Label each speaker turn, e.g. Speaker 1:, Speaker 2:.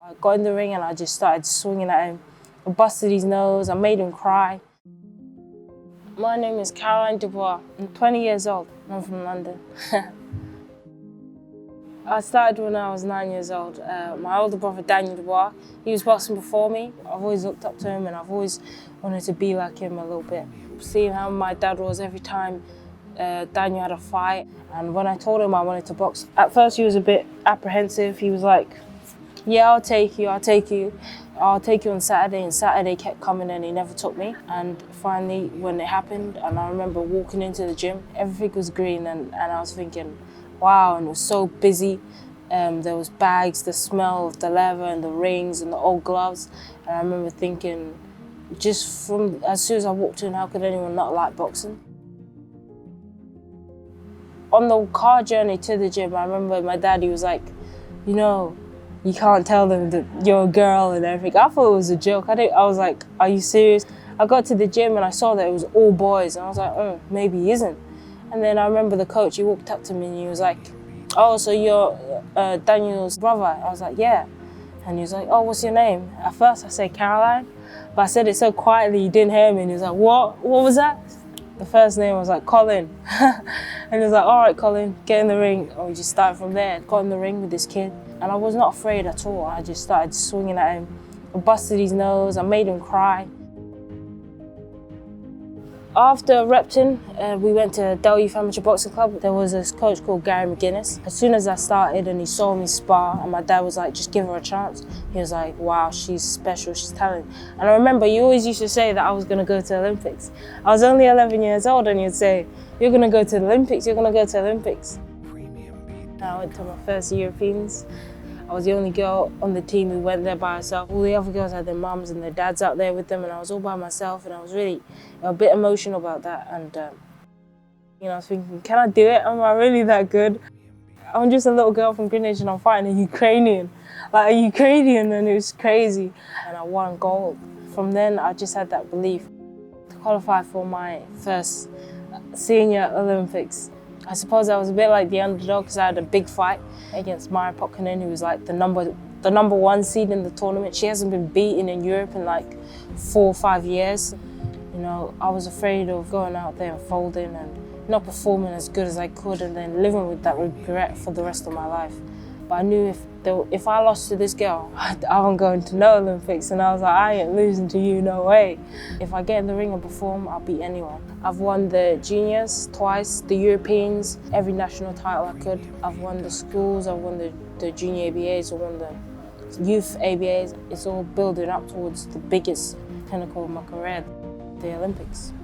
Speaker 1: I got in the ring and I just started swinging at him. I busted his nose, I made him cry. My name is Caroline Dubois. I'm 20 years old. I'm from London. I started when I was 9 years old. My older brother, Daniel Dubois, he was boxing before me. I've always looked up to him and I've always wanted to be like him a little bit. Seeing how my dad was every time Daniel had a fight. And when I told him I wanted to box, at first he was a bit apprehensive. He was like, yeah, I'll take you on Saturday. And Saturday kept coming and he never took me. And finally, when it happened, and I remember walking into the gym, everything was green and I was thinking, wow, and it was so busy. There was bags, the smell of the leather and the rings and the old gloves. And I remember thinking, just from as soon as I walked in, how could anyone not like boxing? On the car journey to the gym, I remember my dad, he was like, you know, you can't tell them that you're a girl and everything. I thought it was a joke. I was like, are you serious? I got to the gym and I saw that it was all boys and I was like, oh, maybe he isn't. And then I remember the coach, he walked up to me and he was like, oh, so you're Daniel's brother? I was like, yeah. And he was like, oh, what's your name? At first I said Caroline, but I said it so quietly he didn't hear me and he was like, what? What was that? The first name was like Colin. And he was like, all right, Colin, get in the ring. And we just started from there. Got in the ring with this kid. And I was not afraid at all. I just started swinging at him. I busted his nose, I made him cry. After Repton, we went to Del Youth Amateur Boxing Club. There was this coach called Gary McGuinness. As soon as I started and he saw me spar, and my dad was like, just give her a chance. He was like, wow, she's special, she's talented. And I remember you always used to say that I was gonna go to the Olympics. I was only 11 years old and you'd say, you're gonna go to the Olympics, you're gonna go to the Olympics. I went to my first Europeans. I was the only girl on the team who went there by herself. All the other girls had their mums and their dads out there with them, and I was all by myself, and I was really a bit emotional about that. And I was thinking, can I do it? Am I really that good? I'm just a little girl from Greenwich and I'm fighting a Ukrainian. And it was crazy. And I won gold. From then, I just had that belief to qualify for my first senior Olympics. I suppose I was a bit like the underdog because I had a big fight against Maya Potkanen, who was like the number one seed in the tournament. She hasn't been beaten in Europe in like 4 or 5 years. You know, I was afraid of going out there and folding and not performing as good as I could and then living with that regret for the rest of my life. But I knew if I lost to this girl, I wasn't going to no Olympics, and I was like, I ain't losing to you, no way. If I get in the ring and perform, I'll beat anyone. I've won the juniors twice, the Europeans, every national title I could. I've won the schools, I've won the junior ABAs, I've won the youth ABAs. It's all building up towards the biggest pinnacle of my career, the Olympics.